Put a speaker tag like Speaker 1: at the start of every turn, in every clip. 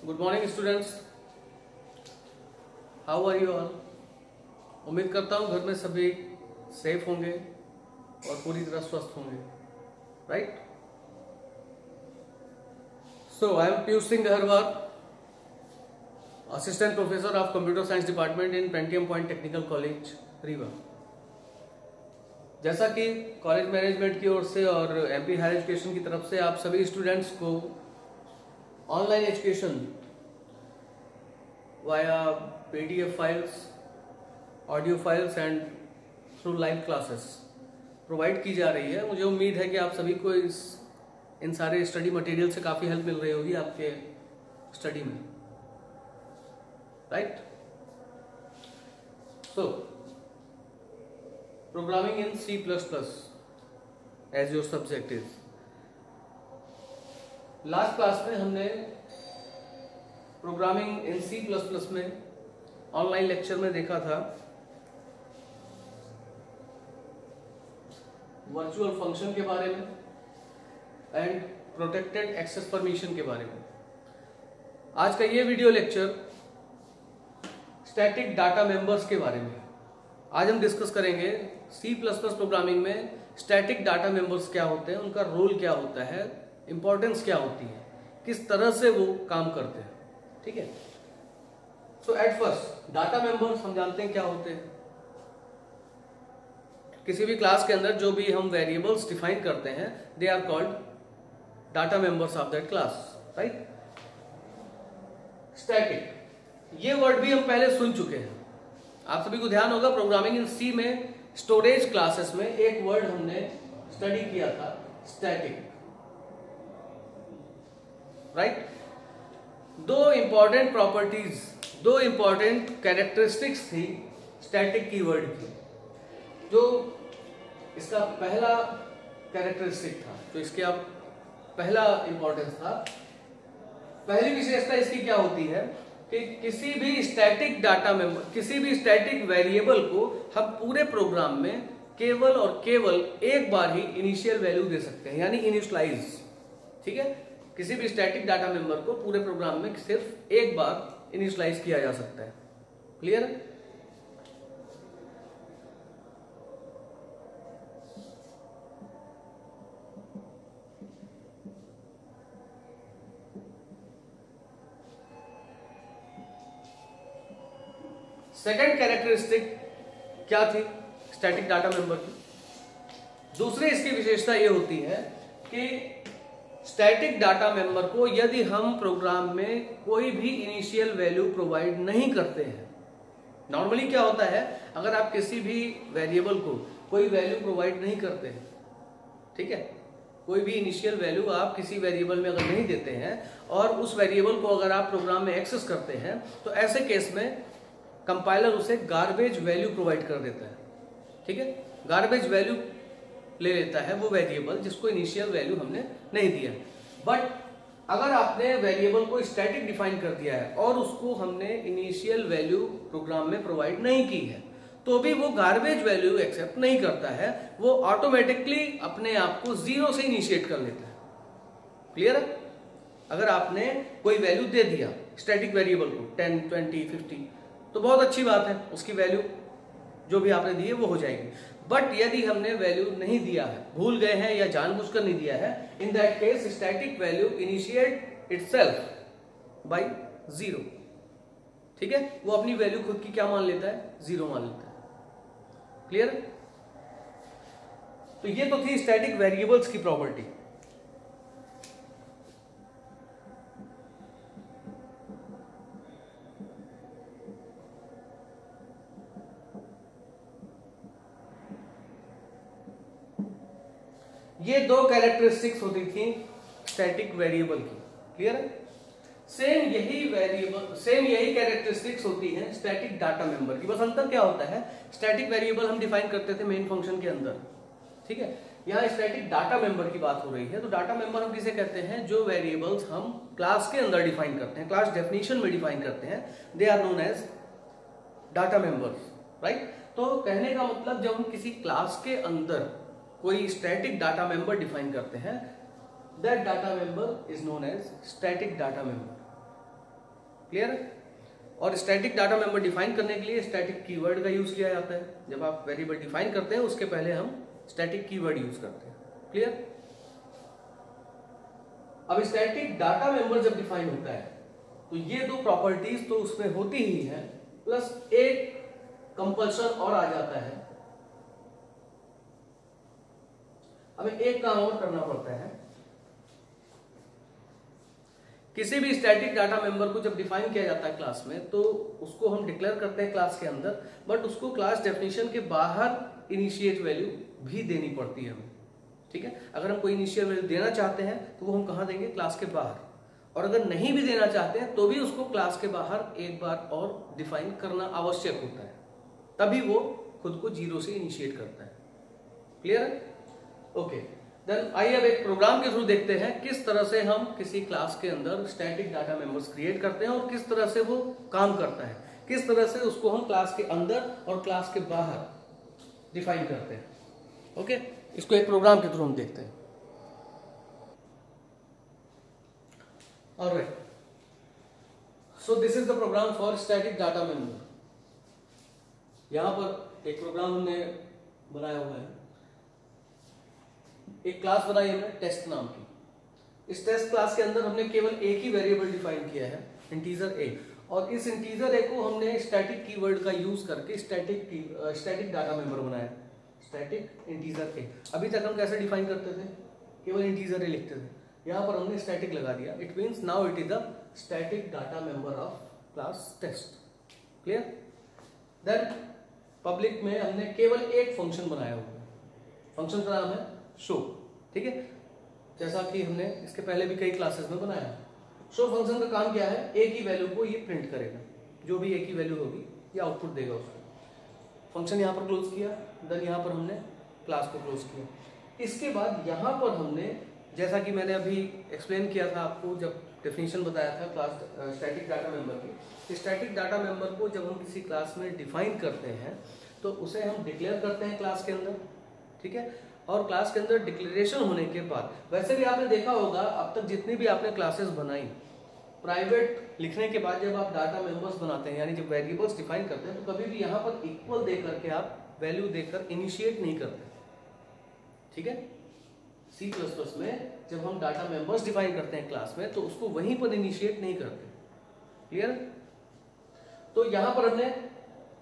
Speaker 1: Good morning students, how are you all. उम्मीद करता हूँ घर में सभी सेफ होंगे और पूरी तरह स्वस्थ होंगे, right. So I am Piyush Singh Gaharwar, assistant professor of computer science department in Pentium point technical college Rewa. जैसा कि कॉलेज मैनेजमेंट की ओर से और एमपी हायर एजुकेशन की तरफ से आप सभी स्टूडेंट्स को online education via PDF files, audio files and through live classes provide की जा रही है। मुझे उम्मीद है कि आप सभी को इन सारे स्टडी मटेरियल से काफ़ी हेल्प मिल रही होगी आपके स्टडी में, right. So programming in C++ as your subject is. Last class में हमने प्रोग्रामिंग इन C++ में ऑनलाइन लेक्चर में देखा था वर्चुअल फंक्शन के बारे में एंड प्रोटेक्टेड एक्सेस परमिशन के बारे में। आज का ये video lecture static data members के बारे में। आज हम डिस्कस करेंगे C++ प्रोग्रामिंग में स्टैटिक डाटा मेंबर्स क्या होते हैं, उनका रोल क्या होता है, इंपॉर्टेंस क्या होती है, किस तरह से वो काम करते हैं, ठीक है। सो एट फर्स्ट डाटा मेंबर्स हम जानते हैं क्या होते हैं। किसी भी क्लास के अंदर जो भी हम वेरिएबल्स डिफाइन करते हैं they are called data members of that class, right. Static, ये वर्ड भी हम पहले सुन चुके हैं, आप सभी को ध्यान होगा। प्रोग्रामिंग इन C में स्टोरेज क्लासेस में एक वर्ड हमने स्टडी किया था, स्टैटिक, राइट। दो इंपॉर्टेंट प्रॉपर्टीज, दो इंपॉर्टेंट कैरेक्टरिस्टिक्स थी स्टैटिक कीवर्ड की। जो इसका पहला कैरेक्टरिस्टिक था, जो इसके अब पहला इंपॉर्टेंस था, पहली विशेषता इसकी क्या होती है कि किसी भी स्टैटिक डाटा मेंबर, किसी भी स्टैटिक वेरिएबल को हम पूरे प्रोग्राम में केवल और केवल एक बार ही इनिशियल वैल्यू दे सकते हैं, यानी इनिशियलाइज, ठीक है। किसी भी स्टैटिक डाटा मेंबर को पूरे प्रोग्राम में सिर्फ एक बार इनिशियलाइज किया जा सकता है। क्लियर है? सेकेंड कैरेक्टरिस्टिक क्या थी स्टैटिक डाटा मेंबर की? दूसरी इसकी विशेषता ये होती है कि स्टैटिक डाटा मेंबर को यदि हम प्रोग्राम में कोई भी इनिशियल वैल्यू प्रोवाइड नहीं करते हैं, नॉर्मली क्या होता है, अगर आप किसी भी वेरिएबल को कोई वैल्यू प्रोवाइड नहीं करते हैं, ठीक है, कोई भी इनिशियल वैल्यू आप किसी वेरिएबल में अगर नहीं देते हैं और उस वेरिएबल को अगर आप प्रोग्राम में एक्सेस करते हैं, तो ऐसे केस में कंपाइलर उसे गार्बेज वैल्यू प्रोवाइड कर देता है, ठीक है। गार्बेज वैल्यू ले लेता है वो वेरिएबल जिसको इनिशियल वैल्यू हमने नहीं दिया। बट अगर आपने वेरिएबल को स्टैटिक डिफाइन कर दिया है और उसको हमने इनिशियल वैल्यू प्रोग्राम में प्रोवाइड नहीं की है, तो भी वो गार्बेज वैल्यू एक्सेप्ट नहीं करता है, वो ऑटोमेटिकली अपने आप को 0 से इनिशिएट कर लेता है। क्लियर है? अगर आपने कोई वैल्यू दे दिया स्टैटिक वेरिएबल को 10, 20, 50, तो बहुत अच्छी बात है, उसकी वैल्यू जो भी आपने दी है वो हो जाएगी। बट यदि हमने वैल्यू नहीं दिया है, भूल गए हैं या जानबूझकर नहीं दिया है, in that case static value initiate itself by 0, ठीक है। वो अपनी वैल्यू खुद की क्या मान लेता है, 0 मान लेता है। क्लियर? तो ये तो थी स्टैटिक वेरिएबल्स की प्रॉपर्टी। ये दो कैरेक्टरिस्टिक्स होती थी स्टैटिक वेरिएबल की। क्लियर है? सेम यही कैरेक्टरिस्टिक्स होती हैं स्टैटिक डाटा मेंबर की। बस अंतर क्या होता है, स्टैटिक वेरिएबल हम डिफाइन करते थे मेन फंक्शन के अंदर, ठीक है। यहाँ स्टैटिक डाटा मेंबर की बात हो रही है। तो डाटा मेंबर हम किसे कहते हैं, जो वेरिएबल्स हम क्लास के अंदर डिफाइन करते हैं, क्लास डेफिनेशन में डिफाइन करते हैं, they are known as data members, right. तो कहने का मतलब जब हम किसी क्लास के अंदर कोई स्टैटिक डाटा मेंबर डिफाइन करते हैं, that data member is known as static data member. Clear है? और स्टैटिक डाटा मेंबर डिफाइन करने के लिए स्टैटिक कीवर्ड का यूज किया जाता है। जब आप वेरिएबल डिफाइन करते हैं उसके पहले हम स्टैटिक कीवर्ड यूज करते हैं। क्लियर? अब स्टैटिक डाटा मेंबर जब डिफाइन होता है तो ये दो प्रॉपर्टीज तो उसमें होती ही है, प्लस एक कंपल्शन और आ जाता है, हमें एक काम और करना पड़ता है। किसी भी स्टैटिक डाटा मेंबर को जब डिफाइन किया जाता है क्लास में तो उसको हम डिक्लेयर करते हैं क्लास के अंदर, बट उसको क्लास डेफिनेशन के बाहर इनिशिएट वैल्यू भी देनी पड़ती है हमें। ठीक है? अगर हम कोई इनिशियल वैल्यू देना चाहते हैं तो वो हम कहाँ देंगे? क्लास के बाहर। और अगर नहीं भी देना चाहते हैं तो भी उसको क्लास के बाहर एक बार और डिफाइन करना आवश्यक होता है, तभी वो खुद को जीरो से इनिशिएट करता है। क्लियर है? ओके, देन आइए अब एक प्रोग्राम के थ्रू देखते हैं किस तरह से हम किसी क्लास के अंदर स्टैटिक डाटा मेंबर्स क्रिएट करते हैं और किस तरह से वो काम करता है, किस तरह से उसको हम क्लास के अंदर और क्लास के बाहर डिफाइन करते हैं। ओके, इसको एक प्रोग्राम के थ्रू हम देखते हैं। Alright, so this is the program for static data member. यहां पर एक प्रोग्राम हमने बनाया हुआ है, एक क्लास बनाई हमने टेस्ट नाम की। इस टेस्ट क्लास के अंदर हमने केवल एक ही वेरिएबल डिफाइन किया है, इंटीजर ए, और इस इंटीजर ए को हमने स्टैटिक कीवर्ड का यूज करके स्टैटिक डाटा मेंबर बनाया, स्टैटिक इंटीजर ए। अभी तक हम कैसे डिफाइन करते थे? केवल इंटीजर ए लिखते थे, यहां पर हमने स्टैटिक लगा दिया। It means now it is the static data member of class test. Clear? Then public में हमने केवल एक फंक्शन बनाया हुआ है, फंक्शन का नाम है शो। ठीक है, जैसा कि हमने इसके पहले भी कई क्लासेस में बनाया। शो फंक्शन का काम क्या है? एक ही वैल्यू को ये प्रिंट करेगा, जो भी एक ही वैल्यू होगी ये आउटपुट देगा उसको। फंक्शन यहाँ पर क्लोज किया, देन यहाँ पर हमने क्लास को क्लोज किया। इसके बाद यहाँ पर हमने, जैसा कि मैंने अभी एक्सप्लेन किया था आपको जब डेफिनेशन बताया था क्लास स्टैटिक डाटा मेंबर की, स्टैटिक डाटा मेंबर को जब हम किसी क्लास में डिफाइन करते हैं तो उसे हम डिक्लेयर करते हैं क्लास के अंदर। ठीक है, और क्लास के अंदर डिक्लेरेशन होने के बाद, वैसे भी आपने देखा होगा अब तक जितनी भी आपने क्लासेस बनाई, प्राइवेट लिखने के बाद जब आप डाटा मेंबर्स बनाते हैं, यानी जब वेरिएबल्स डिफाइन करते हैं, तो कभी भी यहाँ पर इक्वल दे करके आप वैल्यू देकर इनिशिएट नहीं करते। ठीक है, C++ में जब हम डाटा मेंबर्स डिफाइन करते हैं क्लास में तो उसको वहीं पर इनिशिएट नहीं करते। क्लियर? तो यहाँ पर हमने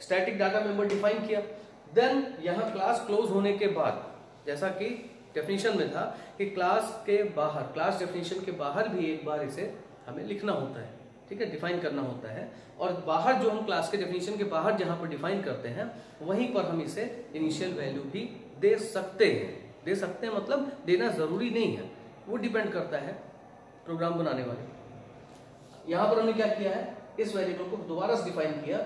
Speaker 1: स्टैटिक डाटा मेंबर डिफाइन किया, देन यहाँ क्लास क्लोज होने के बाद, जैसा कि डेफिनेशन में था कि क्लास के बाहर, क्लास डेफिनेशन के बाहर भी एक बार इसे हमें लिखना होता है। ठीक है, डिफाइन करना होता है, और बाहर जो हम क्लास के डेफिनेशन के बाहर जहां पर डिफाइन करते हैं वहीं पर हम इसे इनिशियल वैल्यू भी दे सकते हैं। दे सकते हैं मतलब देना जरूरी नहीं है, वो डिपेंड करता है प्रोग्राम बनाने वाले। यहां पर हमने क्या किया है? इस वेरिएबल को दोबारा से डिफाइन किया।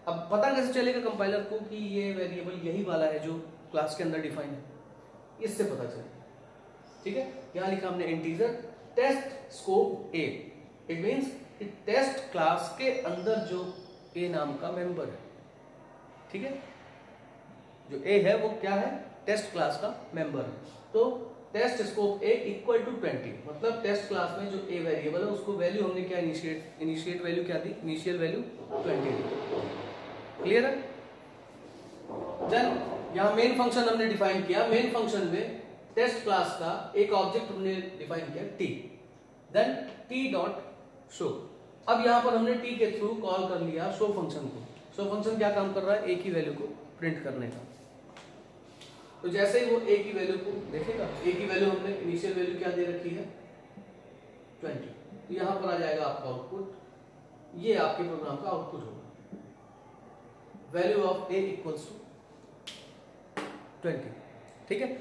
Speaker 1: अब पता कैसे चलेगा कंपाइलर को कि ये वेरिएबल यही वाला है जो क्लास के अंदर डिफाइन है? इससे पता चले। ठीक है, यहां लिखा हमने integer test scope a. It means test class के अंदर जो ए नाम का मेंबर है। ठीक है, जो ए है वो क्या है? टेस्ट क्लास का मेंबर है। तो test scope a equal to 20, मतलब टेस्ट क्लास में जो ए वेरिएबल है उसको वैल्यू हमने क्या इनिशिएट वैल्यू क्या दी? इनिशियल वैल्यू 20 दी। क्लियर है? देन यहाँ मेन फंक्शन हमने डिफाइन किया। मेन फंक्शन में टेस्ट क्लास का एक ऑब्जेक्ट हमने डिफाइन किया T, then T dot show. अब यहाँ पर हमने टी के थ्रू कॉल कर लिया शो फंक्शन को। शो फंक्शन क्या काम कर रहा है? एक ही वैल्यू को प्रिंट करने का। तो जैसे ही वो एक ही वैल्यू को देखेगा, एक ही वैल्यू हमने इनिशियल वैल्यू क्या दे रखी है? 20, तो यहाँ पर आ जाएगा आपका आउटपुट। ये आपके प्रोग्राम का आउटपुट होगा, value of a equals to 20। ठीक है,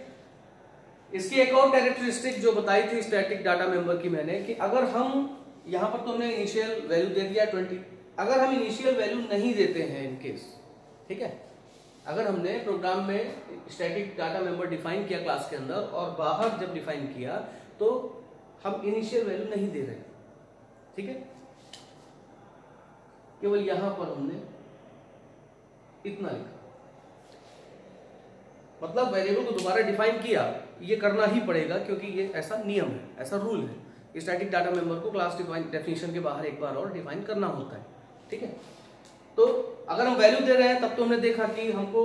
Speaker 1: इसकी एक और कैरेक्टरिस्टिक जो बताई थी स्टैटिक डाटा मेंबर की मैंने, कि अगर हम यहां पर तो हमने इनिशियल वैल्यू दे दिया 20, अगर हम इनिशियल वैल्यू नहीं देते हैं इन केस, ठीक है, अगर हमने प्रोग्राम में स्टैटिक डाटा मेंबर डिफाइन किया क्लास के अंदर और बाहर जब डिफाइन किया तो हम इनिशियल वैल्यू नहीं दे रहे, ठीक है, केवल यहां पर हमने इतना लिखा, मतलब वेरिएबल को दोबारा डिफाइन किया, ये करना ही पड़ेगा क्योंकि ये ऐसा नियम है, ऐसा रूल है, स्टैटिक डाटा मेंबर को क्लास डेफिनेशन के बाहर एक बार और डिफाइन करना होता है। ठीक है, तो अगर हम वैल्यू दे रहे हैं तब तो हमने देखा कि हमको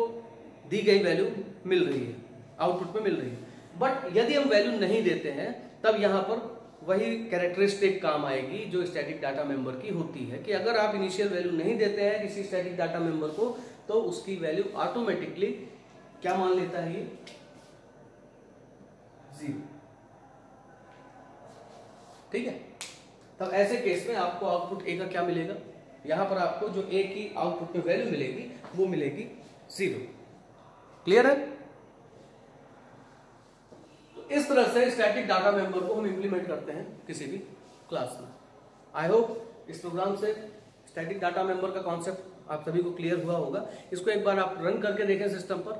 Speaker 1: दी गई वैल्यू मिल रही है, आउटपुट में मिल रही है। बट यदि हम वैल्यू नहीं देते हैं तब यहां पर वही कैरेक्टरिस्टिक काम आएगी जो स्टैटिक डाटा मेंबर की होती है कि अगर आप इनिशियल वैल्यू नहीं देते हैं किसी स्टैटिक डाटा मेंबर को तो उसकी वैल्यू ऑटोमेटिकली क्या मान लेता है, ये 0। ठीक है, तब ऐसे केस में आपको आउटपुट ए का क्या मिलेगा, यहां पर आपको जो ए की आउटपुट में वैल्यू मिलेगी वो मिलेगी 0। क्लियर है? तो इस तरह से स्टैटिक डाटा मेंबर को हम इंप्लीमेंट करते हैं किसी भी क्लास में। आई होप इस प्रोग्राम से स्टैटिक डाटा मेंबर का कॉन्सेप्ट आप सभी को क्लियर हुआ होगा। इसको एक बार आप रन करके देखें सिस्टम पर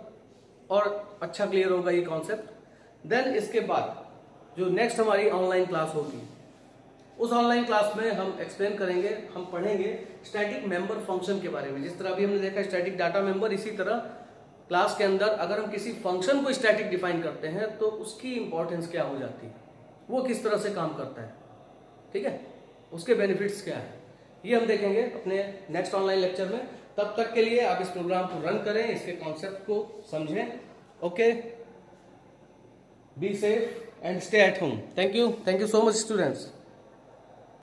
Speaker 1: और अच्छा क्लियर होगा ये कॉन्सेप्ट। देन इसके बाद जो नेक्स्ट हमारी ऑनलाइन क्लास होगी उस ऑनलाइन क्लास में हम एक्सप्लेन करेंगे, हम पढ़ेंगे स्टैटिक मेंबर फंक्शन के बारे में। जिस तरह अभी हमने देखा स्टैटिक डाटा मेंबर, इसी तरह क्लास के अंदर अगर हम किसी फंक्शन को स्टैटिक डिफाइन करते हैं तो उसकी इंपॉर्टेंस क्या हो जाती है, वो किस तरह से काम करता है, ठीक है, उसके बेनिफिट्स क्या है, ये हम देखेंगे अपने नेक्स्ट ऑनलाइन लेक्चर में। तब तक के लिए आप इस प्रोग्राम को रन करें, इसके कॉन्सेप्ट को समझें। Okay, be safe and stay at home. Thank you so much students.